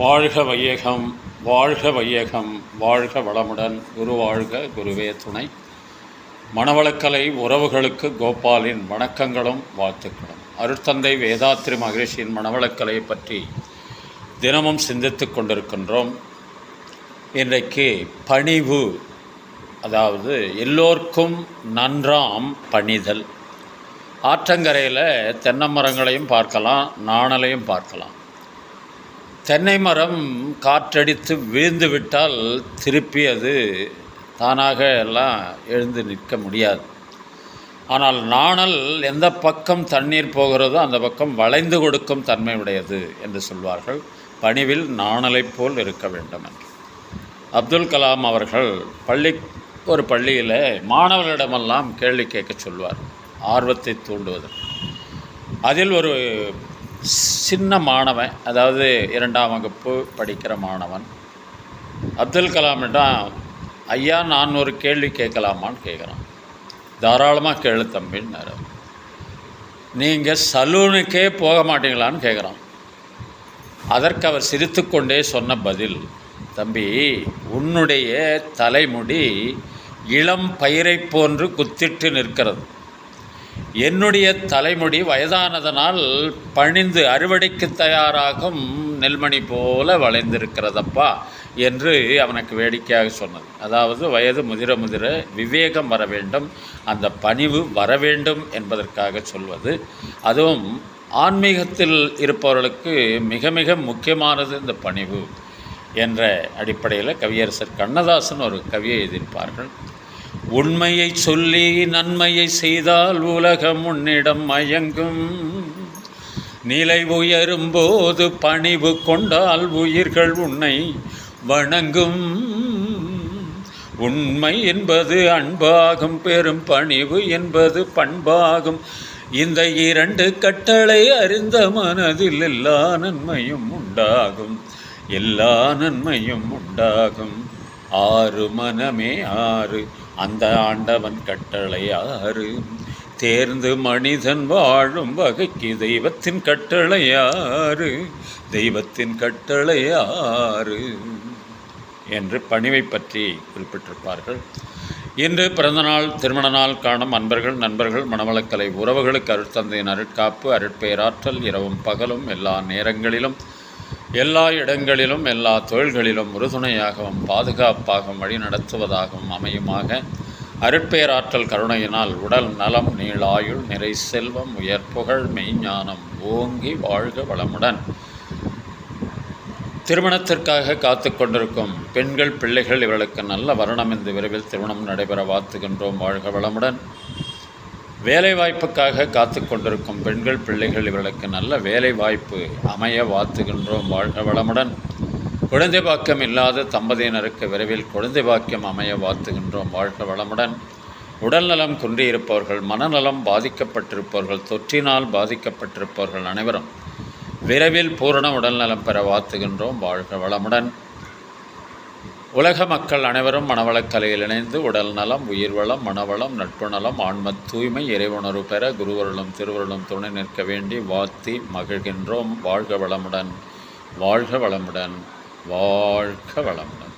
வாழ்க வையகம், வாழ்க வையகம், வாழ்க வளமுடன். குரு வாழ்க, குருவே துணை. மணவளக்கலை உறவுகளுக்கு கோபாலின் வணக்கங்களும் வாழ்த்துக்களும். அருட்தந்தை வேதாத்ரி மகரிஷியின் மணவளக்கலையை பற்றி தினமும் சிந்தித்து கொண்டிருக்கின்றோம். இன்றைக்கு பணிவு, அதாவது எல்லோருக்கும் நன்றாம் பணிதல். ஆற்றங்கரையில் தென்னை மரங்களையும் பார்க்கலாம், நாணலையும் பார்க்கலாம். தென்னை மரம் காற்றடித்து விழுந்து விட்டால் திருப்பி அது தானாக எல்லாம் எழுந்து நிற்க முடியாது. ஆனால் நாணல் எந்த பக்கம் தண்ணீர் போகிறதோ அந்த பக்கம் வளைந்து கொடுக்கும் தன்மை உடையது என்று சொல்வார்கள். பணிவில் நாணலைப் போல் இருக்க வேண்டும் என்று அப்துல் கலாம் அவர்கள் ஒரு பள்ளியில் மாணவர்களிடமெல்லாம் கேள்வி கேட்க சொல்வார், ஆர்வத்தை தூண்டுவதற்கு. அதில் ஒரு சின்ன மாணவன், அதாவது 2ஆம் வகுப்பு படிக்கிற மாணவன், அப்துல் கலாமிடம், ஐயா நான் ஒரு கேள்வி கேட்கலாமான்னு கேட்குறான். தாராளமாக கேளு தம்பின்னாரு. நீங்கள் சலூனுக்கே போக மாட்டீங்களான்னு கேட்குறான். அதற்கு அவர் சிரித்து கொண்டே சொன்ன பதில், தம்பி, உன்னுடைய தலைமுடி இளம் பயிரை போன்று குத்திட்டு நிற்கிறது. என்னுடைய தலைமுடி வயதானதனால் பணிந்து அறுவடைக்கு தயாராகும் நெல்மணி போல வளைந்திருக்கிறதப்பா என்று அவனுக்கு வேடிக்கையாக சொன்னது. அதாவது வயது முதிர முதிர விவேகம் வர வேண்டும், அந்த பணிவு வர வேண்டும் என்பதற்காக சொல்வது. அதுவும் ஆன்மீகத்தில் இருப்பவர்களுக்கு மிக மிக முக்கியமானது இந்த பணிவு என்ற அடிப்படையில் கவியரசர் கண்ணதாசன் ஒரு கவியை எழுதியிருப்பார்கள். உண்மையை சொல்லி நன்மையை செய்தால் உலகம் உன்னிடம் மயங்கும், நிலை உயரும்போது பணிவு கொண்டால் உயிர்கள் உன்னை வணங்கும். உண்மை என்பது அன்பாகும், பெரும் பணிவு என்பது பண்பாகும். இந்த 2 கட்டளை அறிந்த மனதில் எல்லா நன்மையும் உண்டாகும், எல்லா நன்மையும் உண்டாகும். 6 மனமே 6, அந்த ஆண்டவன் கட்டளை 6. தேர்ந்து மனிதன் வாழும் வகைக்கு தெய்வத்தின் கட்டளை 6, தெய்வத்தின் கட்டளை 6 என்று பணிவை பற்றி குறிப்பிட்டிருப்பார்கள். இன்று பிறந்தநாள், திருமண நாள் காணும் அன்பர்கள், நண்பர்கள், மணவளக்கலை உறவுகளுக்கு அருட்தந்தையின் அருட்காப்பு, அருட்பேராற்றல் இரவும் பகலும் எல்லா நேரங்களிலும் எல்லா இடங்களிலும் எல்லா தொழில்களிலும் உறுதுணையாகவும் பாதுகாப்பாகவும் வழி நடத்துவதாகவும் அமையுமாக. அருட்பேராற்றல் கருணையினால் உடல் நலம், நீளாயுள், நிறை செல்வம், உயர் புகழ், மெய்ஞானம் ஓங்கி வாழ்க வளமுடன். திருமணத்திற்காக காத்து கொண்டிருக்கும் பெண்கள், பிள்ளைகள் இவர்களுக்கு நல்ல வருணம் இந்த விரைவில் திருமணம் நடைபெற வாழ்த்துகின்றோம், வாழ்க வளமுடன். வேலைவாய்ப்புக்காக காத்து கொண்டிருக்கும் பெண்கள், பிள்ளைகள் இவர்களுக்கு நல்ல வேலை வாய்ப்பு அமைய வாழ்த்துகின்றோம், வாழ்க வளமுடன். குழந்தை பாக்கியம் இல்லாத தம்பதியினருக்கு விரைவில் குழந்தை பாக்கியம் அமைய வாழ்த்துகின்றோம், வாழ்க வளமுடன். உடல்நலம் குன்றியிருப்பவர்கள், மனநலம் பாதிக்கப்பட்டிருப்பவர்கள், தொற்றினால் பாதிக்கப்பட்டிருப்பவர்கள் அனைவரும் விரைவில் பூரண உடல்நலம் பெற வாழ்த்துகின்றோம், வாழ்க வளமுடன். உலக மக்கள் அனைவரும் மணவளக்கலையில் இணைந்து உடல் நலம், உயிர் வளம், மனவளம், நட்பு நலம், ஆன்ம தூய்மை, இறைவுணர்வு பெற குருவருளும் திருவருளும் துணை நிற்க வேண்டி வாழ்த்தி மகிழ்கின்றோம், வாழ்க வளமுடன், வாழ்க வளமுடன், வாழ்க வளமுடன்.